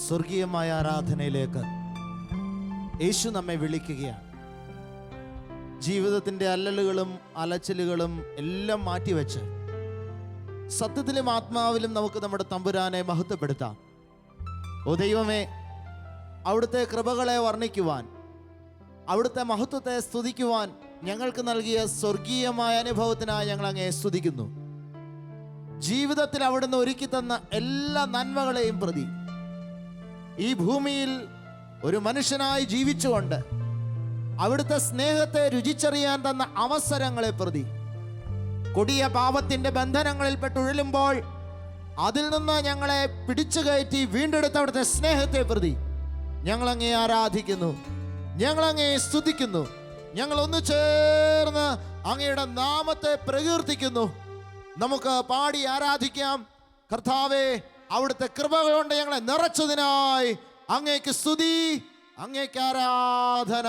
സ്വർഗീയമായ ആരാധനയിലേക്ക് യേശു നമ്മെ വിളിക്കുകയാണ്. ജീവിതത്തിൻ്റെ അല്ലലുകളും അലച്ചിലുകളും എല്ലാം മാറ്റിവെച്ച് സത്യത്തിലും ആത്മാവിലും നമുക്ക് നമ്മുടെ തമ്പുരാനെ മഹത്വപ്പെടുത്താം. ഓ ദൈവമേ, അവിടുത്തെ കൃപകളെ വർണ്ണിക്കുവാൻ, അവിടുത്തെ മഹത്വത്തെ സ്തുതിക്കുവാൻ ഞങ്ങൾക്ക് നൽകിയ സ്വർഗീയമായ അനുഭവത്തിനായി ഞങ്ങൾ അങ്ങയെ സ്തുതിക്കുന്നു. ജീവിതത്തിൽ അവിടുന്ന് ഒരുക്കി തന്ന എല്ലാ നന്മകളെയും പ്രതി, ഈ ഭൂമിയിൽ ഒരു മനുഷ്യനായി ജീവിച്ചുകൊണ്ട് അവിടുത്തെ സ്നേഹത്തെ രുചിച്ചറിയാൻ തന്ന അവസരങ്ങളെ പ്രതി, കൊടിയ പാപത്തിന്റെ ബന്ധനങ്ങളിൽ പെട്ടുഴലുമ്പോൾ അതിൽ നിന്ന് ഞങ്ങളെ പിടിച്ചു കയറ്റി വീണ്ടെടുത്ത അവിടുത്തെ സ്നേഹത്തെ പ്രതി ഞങ്ങളങ്ങേ ആരാധിക്കുന്നു, ഞങ്ങളങ്ങേ സ്തുതിക്കുന്നു. ഞങ്ങൾ ഒന്നു ചേർന്ന് അങ്ങയുടെ നാമത്തെ പ്രകീർത്തിക്കുന്നു. നമുക്ക് പാടി ആരാധിക്കാം. കർത്താവേ, അവിടുത്തെ കൃപകൾ കൊണ്ട് ഞങ്ങളെ നിറച്ചതിനായി അങ്ങേക്ക് സ്തുതി, അങ്ങേക്ക് ആരാധന,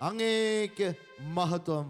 അങ്ങേക്ക് മഹത്വം.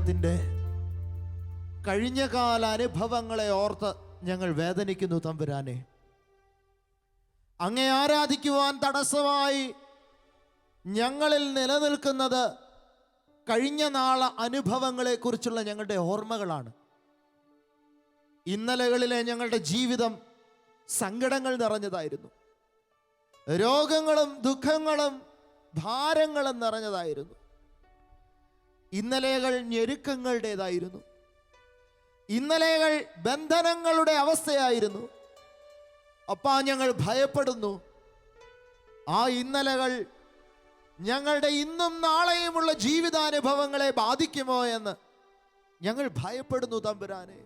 ജീവിതത്തിൻ്റെ കഴിഞ്ഞകാല അനുഭവങ്ങളെ ഓർത്ത് ഞങ്ങൾ വേദനിക്കുന്നു തമ്പുരാനെ. അങ്ങേ ആരാധിക്കുവാൻ തടസ്സമായി ഞങ്ങളിൽ നിലനിൽക്കുന്നത് കഴിഞ്ഞ നാള അനുഭവങ്ങളെക്കുറിച്ചുള്ള ഞങ്ങളുടെ ഓർമ്മകളാണ്. ഇന്നലകളിലെ ഞങ്ങളുടെ ജീവിതം സങ്കടങ്ങൾ നിറഞ്ഞതായിരുന്നു. രോഗങ്ങളും ദുഃഖങ്ങളും ഭാരങ്ങളും നിറഞ്ഞതായിരുന്നു. ഇന്നലെകൾ ഞെരുക്കങ്ങളുടേതായിരുന്നു. ഇന്നലെകൾ ബന്ധനങ്ങളുടെ അവസ്ഥയായിരുന്നു. അപ്പാ, ഞങ്ങൾ ഭയപ്പെടുന്നു. ആ ഇന്നലകൾ ഞങ്ങളുടെ ഇന്നും നാളെയുമുള്ള ജീവിതാനുഭവങ്ങളെ ബാധിക്കുമോ എന്ന് ഞങ്ങൾ ഭയപ്പെടുന്നു തമ്പുരാനെ.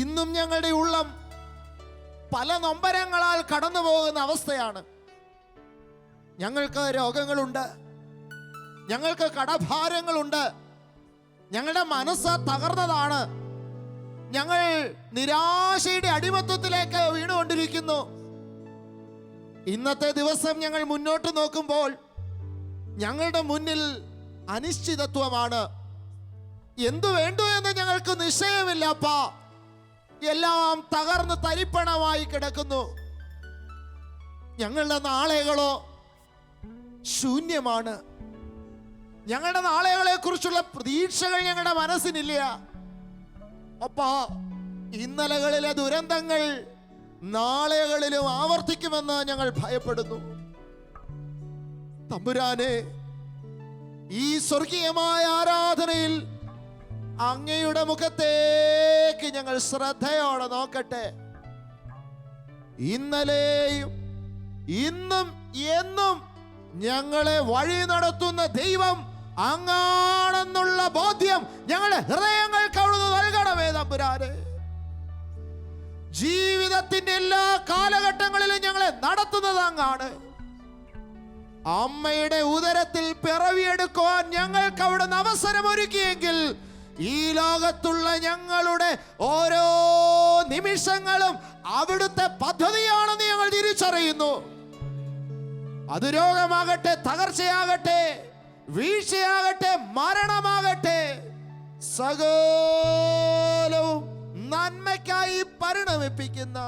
ഇന്നും ഞങ്ങളുടെ ഉള്ളം പല നൊമ്പരങ്ങളാൽ കടന്നു പോകുന്ന അവസ്ഥയാണ്. ഞങ്ങൾക്ക് രോഗങ്ങളുണ്ട്, ഞങ്ങൾക്ക് കടഭാരങ്ങളുണ്ട്, ഞങ്ങളുടെ മനസ്സ് തകർന്നതാണ്. ഞങ്ങൾ നിരാശയുടെ അടിമത്വത്തിലേക്ക് വീണുകൊണ്ടിരിക്കുന്നു. ഇന്നത്തെ ദിവസം ഞങ്ങൾ മുന്നോട്ട് നോക്കുമ്പോൾ ഞങ്ങളുടെ മുന്നിൽ അനിശ്ചിതത്വമാണ്. എന്തു വേണ്ടു എന്ന് ഞങ്ങൾക്ക് നിശ്ചയമില്ല അപ്പാ. എല്ലാം തകർന്ന് തരിപ്പണമായി കിടക്കുന്നു. ഞങ്ങളുടെ നാളെകളോ ശൂന്യമാണ്. ഞങ്ങളുടെ നാളെകളെ കുറിച്ചുള്ള പ്രതീക്ഷകൾ ഞങ്ങളുടെ മനസ്സിനില്ല അപ്പാ. ഇന്നലകളിലെ ദുരന്തങ്ങൾ നാളെകളിലും ആവർത്തിക്കുമെന്ന് ഞങ്ങൾ ഭയപ്പെടുന്നു തമ്പുരാനെ. ഈ സ്വർഗീയമായ ആരാധനയിൽ അങ്ങയുടെ മുഖത്തേക്ക് ഞങ്ങൾ ശ്രദ്ധയോടെ നോക്കട്ടെ. ഇന്നലെയും ഇന്നും എന്നും ഞങ്ങളെ വഴി നടത്തുന്ന ദൈവം അങ്ങാണെന്നുള്ള ബോധ്യം ഞങ്ങളുടെ ഹൃദയങ്ങൾക്ക് അവിടുന്ന് നൽകണമേ തമ്പുരാനെ. ജീവിതത്തിന്റെ എല്ലാ കാലഘട്ടങ്ങളിലും ഞങ്ങളെ നടത്തുന്നത് അങ്ങാണ്. അമ്മയുടെ ഉദരത്തിൽ പിറവിയെടുക്കുവാൻ ഞങ്ങൾക്ക് അവിടുന്ന് അവസരമൊരുക്കിയെങ്കിൽ ഈ ലോകത്തുള്ള ഞങ്ങളുടെ ഓരോ നിമിഷങ്ങളും അവിടുത്തെ പദ്ധതിയാണെന്ന് ഞങ്ങൾ തിരിച്ചറിയുന്നു. അത് രോഗമാകട്ടെ, തകർച്ചയാകട്ടെ, വീഴ്ചയാകട്ടെ, മരണമാകട്ടെ, സകലവും നന്മയ്ക്കായി പരിണമിപ്പിക്കുന്ന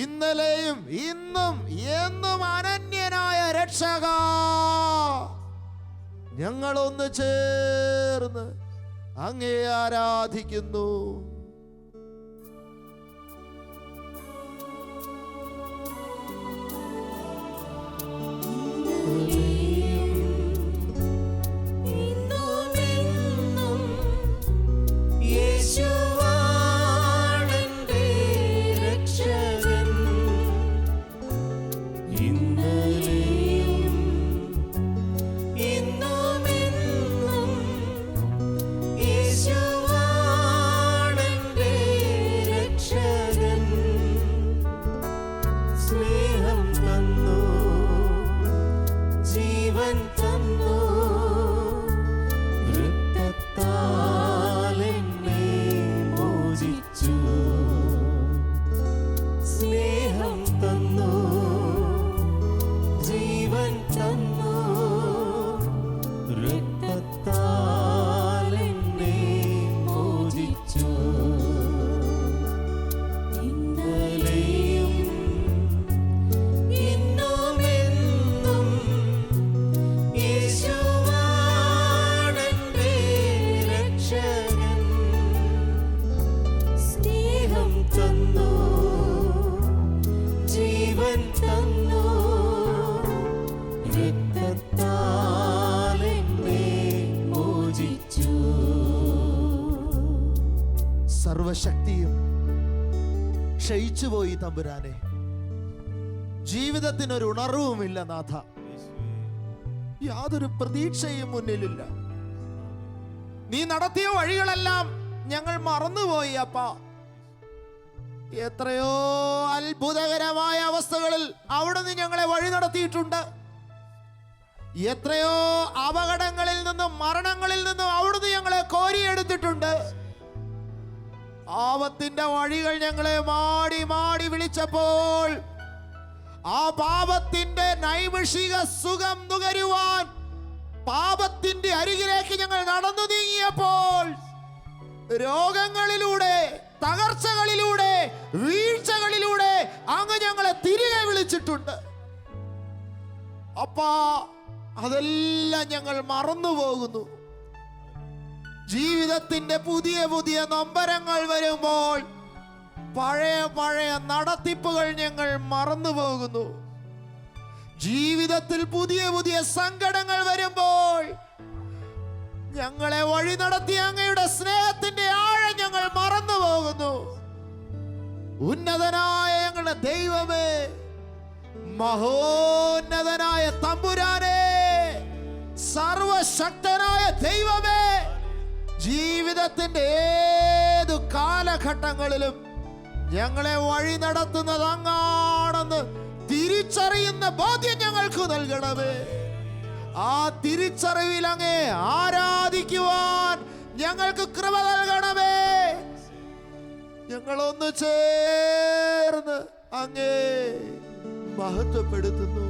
ഇന്നലെയും ഇന്നും എന്നും അനന്യനായ രക്ഷക, ഞങ്ങളൊന്ന് ചേർന്ന് അങ്ങേ ആരാധിക്കുന്നു. സർവശക്തിയും ക്ഷയിച്ചുപോയി തമ്പുരാനെ. ജീവിതത്തിനൊരു ഉണർവുമില്ല നാഥ. യാതൊരു പ്രതീക്ഷയും മുന്നിലില്ല. നീ നടത്തിയ വഴികളെല്ലാം ഞങ്ങൾ മറന്നുപോയി അപ്പാ. എത്രയോ അത്ഭുതകരമായ അവസ്ഥകളിൽ അവിടുന്ന് ഞങ്ങളെ വഴി നടത്തിയിട്ടുണ്ട്. എത്രയോ അപകടങ്ങളിൽ നിന്നും മരണങ്ങളിൽ നിന്നും അവിടുന്ന് ഞങ്ങളെ കോരിയെടുത്തിട്ടുണ്ട്. പാപത്തിന്റെ വഴികൾ ഞങ്ങളെ മാടി മാടി വിളിച്ചപ്പോൾ ആ പാപത്തിന്റെ നൈമിഷിക സുഖം നുകരുവാൻ പാപത്തിന്റെ അരികിലേക്ക് ഞങ്ങൾ നടന്നു നീങ്ങിയപ്പോൾ രോഗങ്ങളിലൂടെ, തകർച്ചകളിലൂടെ, വീഴ്ചകളിലൂടെ അങ്ങ് ഞങ്ങളെ തിരികെ വിളിച്ചിട്ടുണ്ട്. അപ്പാ, അതെല്ലാം ഞങ്ങൾ മറന്നുപോകുന്നു. ജീവിതത്തിന്റെ പുതിയ പുതിയ നൊമ്പരങ്ങൾ വരുമ്പോൾ പഴയ പഴയ നടത്തിപ്പുകൾ ഞങ്ങൾ മറന്നുപോകുന്നു. ജീവിതത്തിൽ പുതിയ പുതിയ സങ്കടങ്ങൾ വരുമ്പോൾ ഞങ്ങളെ വഴി നടത്തിയ അങ്ങയുടെ സ്നേഹത്തിന്റെ ആഴം ഞങ്ങൾ മറന്നുപോകുന്നു. ഉന്നതനായ ഞങ്ങളുടെ ദൈവമേ, മഹോന്നതനായ തമ്പുരാനെ, സർവശക്തനായ ദൈവമേ, ജീവിതത്തിന്റെ ഏതു കാലഘട്ടങ്ങളിലും ഞങ്ങളെ വഴി നടത്തുന്നത് അങ്ങാണെന്ന് തിരിച്ചറിയുന്ന ബോധ്യം ഞങ്ങൾക്ക് നൽകണമേ. ആ തിരിച്ചറിവിൽ അങ്ങേ ആരാധിക്കുവാൻ ഞങ്ങൾക്ക് കൃപ നൽകണമേ. ഞങ്ങളൊന്ന് ചേർന്ന് അങ്ങേ മഹത്വപ്പെടുത്തുന്നു.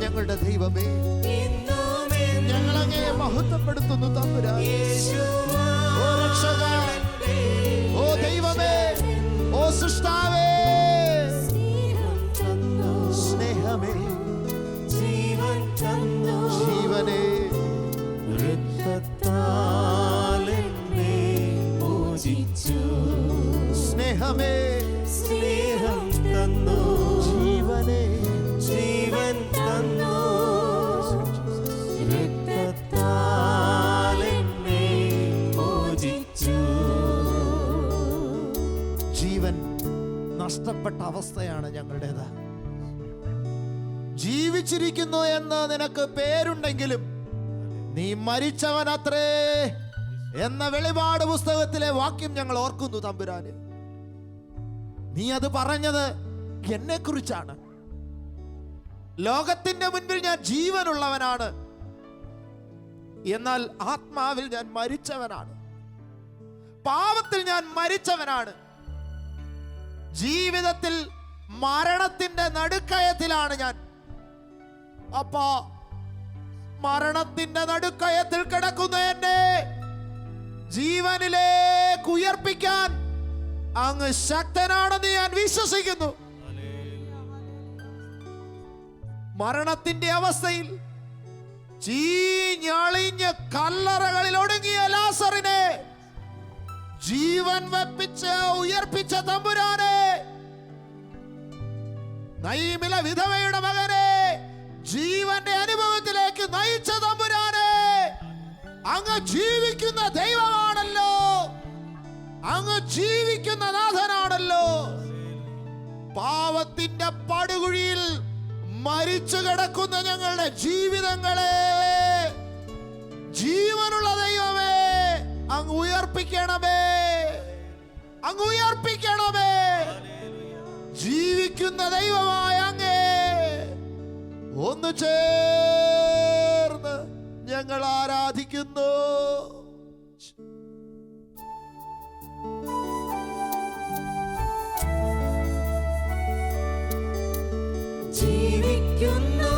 ഞങ്ങളുടെ ദൈവമേ, ഞങ്ങളങ്ങേ മഹത്വപ്പെടുത്തുന്നു തമ്പുരാനേ. ഓ രക്ഷക, ഓ ദൈവമേ, ഓ സൃഷ്ടാവേ, സ്നേഹമേ, ജീവനേ, സ്നേഹമേ, സ്നേഹം തന്നു, ജീവനേ, ജീവൻ തന്നു, രക്തത്താൽ എന്നെ മോചിച്ചു. ജീവൻ നഷ്ടപ്പെട്ട അവസ്ഥയാണ് ഞങ്ങളുടേത്. ജീവിച്ചിരിക്കുന്നു എന്ന് നിനക്ക് പേരുണ്ടെങ്കിലും നീ മരിച്ചവനത്രേ എന്ന വെളിപാട് പുസ്തകത്തിലെ വാക്യം ഞങ്ങൾ ഓർക്കുന്നു തമ്പുരാനെ. നീ അത് പറഞ്ഞത് എന്നെ കുറിച്ചാണ്. ലോകത്തിന്റെ മുൻപിൽ ഞാൻ ജീവനുള്ളവനാണ്, എന്നാൽ ആത്മാവിൽ ഞാൻ മരിച്ചവനാണ്. പാപത്തിൽ ഞാൻ മരിച്ചവനാണ്. ജീവിതത്തിൽ മരണത്തിന്റെ നടുക്കയത്തിലാണ് ഞാൻ. അപ്പാ, മരണത്തിന്റെ നടുക്കയത്തിൽ കിടക്കുന്ന എന്നെ ജീവനിലേക്ക് ഉയർപ്പിക്കാൻ അങ്ങ് ശക്തനാണെന്ന് ഞാൻ വിശ്വസിക്കുന്നു. മരണത്തിന്റെ അവസ്ഥയിൽ ചീഞ്ഞളിഞ്ഞ കല്ലറകളിൽ ഒടുങ്ങിയ ലാസറിനെ ജീവൻ വെപ്പിച്ച് ഉയർപ്പിച്ച തമ്പുരാനെ, നയീമിലെ വിധവയുടെ മകനെ ജീവന്റെ അനുഭവത്തിലേക്ക് നയിച്ച തമ്പുരാനെ, അങ്ങ് ജീവിക്കുന്ന ദൈവമാണല്ലോ, അങ്ങ് ജീവിക്കുന്ന നാഥനാണല്ലോ. പാവത്തിന്റെ പടുകുഴിയിൽ മരിച്ചു കിടക്കുന്ന ഞങ്ങളുടെ ജീവിതങ്ങളെ ജീവനുള്ള ദൈവമേ അങ്ങ് ഉയർപ്പിക്കണമേ, അങ്ങ് ഉയർപ്പിക്കണമേ. ജീവിക്കുന്ന ദൈവമായ അങ്ങേ ഒന്ന് ചേർന്ന് ഞങ്ങൾ ആരാധിക്കുന്നു. ജീവിക്കുന്നു,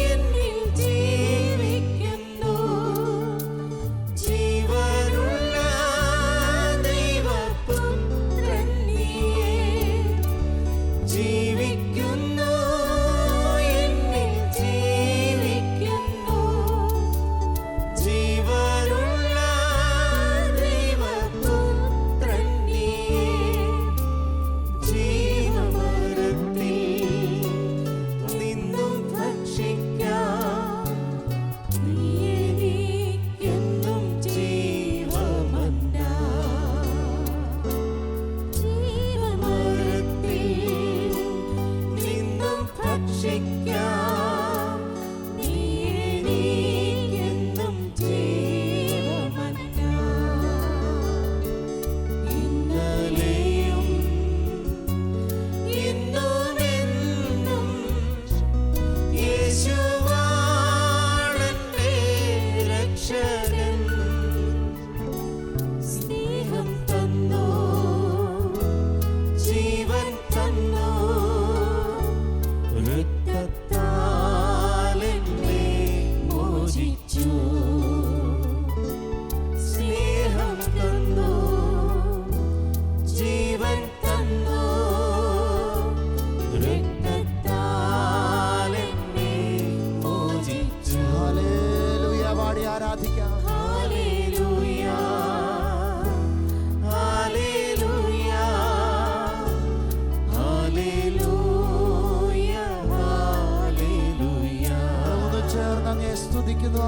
എന്നിൽ ജീവിക്കുന്നു, ജീവനുള്ള ദൈവപുത്രൻ നീയേ. ജീവിക്കുന്നു,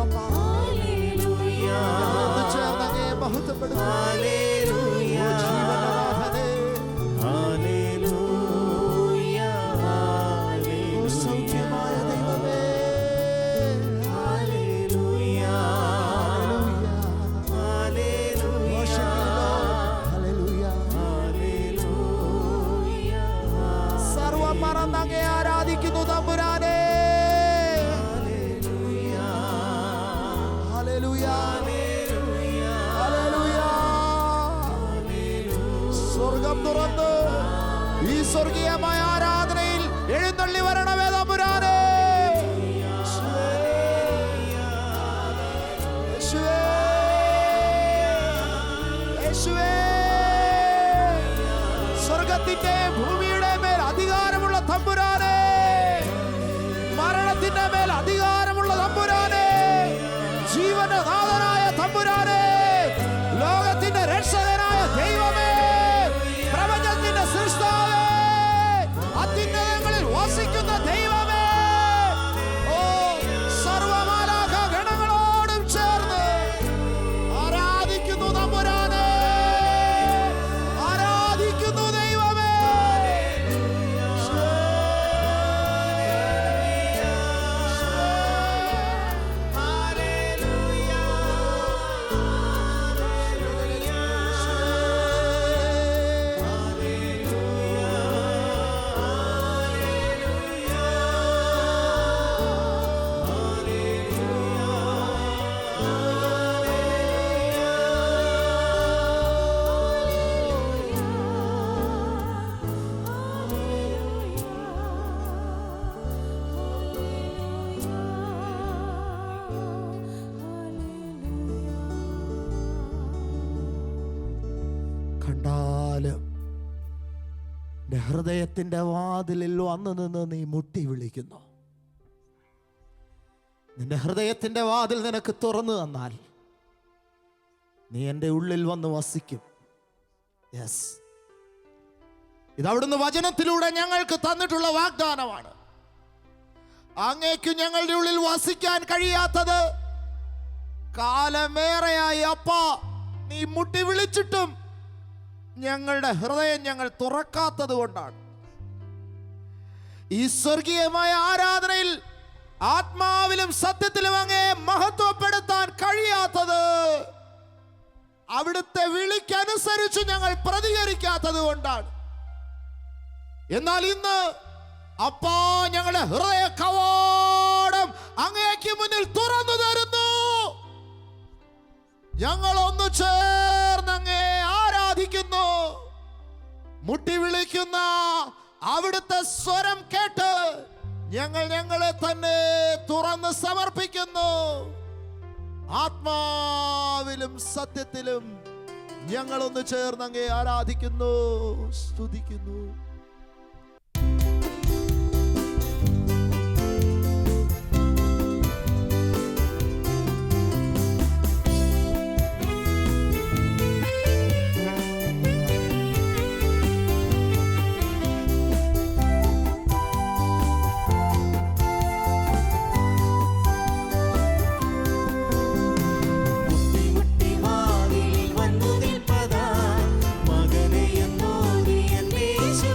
അപ്പാ. ഹല്ലേലൂയ ഒന്ന് ചേർന്ന് അങ്ങയെ മഹത്വപ്പെടുത്തുന്നു. ഹല്ലേലൂയ ഓ ജീവനാഥനേ, ഹല്ലേലൂയ ഓ സൗഖ്യമായ ദൈവമേ, hallelujah worship you, Lord. Hallelujah. സർവ്വം മറന്ന് അങ്ങയെ ആരാധിക്കുന്നു തമ്പുരാനേ. ഹല്ലേലൂയ. ഹല്ലേലൂയ. സ്വർഗം തുറന്ന് ഈ സ്വർഗീയമായ ആരാധനയിൽ എഴുന്നള്ളി വരണമേ തമ്പുരാനേ. യേശുവേ. യേശുവേ. യേശുവേ. സ്വർഗത്തിന്റെ ഭൂമിയുടെ മേൽ അധികാരമുള്ള തമ്പുരാനേ, മരണത്തിന്റെ മേൽ അധികാരമുള്ള തമ്പുരാനേ, ജീവനാഥനായ തമ്പുരാനേ, ലോകത്തിന്റെ രക്ഷകനായ ദൈവമേ, പ്രപഞ്ചത്തിന്റെ സൃഷ്ടാവേ, അത്യുന്നതങ്ങളിൽ വസിക്കുന്ന ദൈവമേ, ഓ സർവ്വമാലാഖ ഗണങ്ങളോടും ചേർന്ന് ആരാധിക്കുന്നു തമ്പുരാനേ, ആരാധിക്കുന്നു ദൈവമേ. കണ്ടാലും നിന്റെ ഹൃദയത്തിന്റെ വാതിലിൽ വന്നു നിന്ന് നീ മുട്ടി വിളിക്കുന്നു. നിന്റെ ഹൃദയത്തിന്റെ വാതിൽ നിനക്ക് തുറന്നു തന്നാൽ നീ എൻ്റെ ഉള്ളിൽ വന്ന് വസിക്കും. യെസ്, ഇതവിടുന്ന് വചനത്തിലൂടെ ഞങ്ങൾക്ക് തന്നിട്ടുള്ള വാഗ്ദാനമാണ്. അങ്ങേക്ക് ഞങ്ങളുടെ ഉള്ളിൽ വസിക്കാൻ കഴിയാത്തത് കാലമേറെയായി അപ്പാ നീ മുട്ടി വിളിച്ചിട്ടും ഞങ്ങളുടെ ഹൃദയം ഞങ്ങൾ തുറക്കാത്തത് കൊണ്ടാണ്. ഈ സ്വർഗീയമായ ആരാധനയിൽ ആത്മാവിലും സത്യത്തിലും അങ്ങയെ മഹത്വപ്പെടുത്താൻ കഴിയാത്തത് അവിടുത്തെ വിളിക്കനുസരിച്ച് ഞങ്ങൾ പ്രതികരിക്കാത്തത് കൊണ്ടാണ്. എന്നാൽ ഇന്ന് അപ്പാ ഞങ്ങളുടെ ഹൃദയ കവാടം അങ്ങേക്ക് മുന്നിൽ തുറന്നു തരുന്നു. ഞങ്ങൾ ഒന്ന് ചേർന്ന് അങ്ങയെ ആരാധിക്കുന്നു. മുട്ടി വിളിക്കുന്ന അവിടുത്തെ സ്വരം കേട്ട് ഞങ്ങൾ ഞങ്ങളെ തന്നെ തുറന്ന് സമർപ്പിക്കുന്നു. ആത്മാവിലും സത്യത്തിലും ഞങ്ങളൊന്ന് ചേർന്ന് അങ്ങയെ ആരാധിക്കുന്നു, സ്തുതിക്കുന്നു. മുട്ടി വാതിൽ വന്നു നിൽപ്പതാ മകനെ എന്നോതി എന്നേശു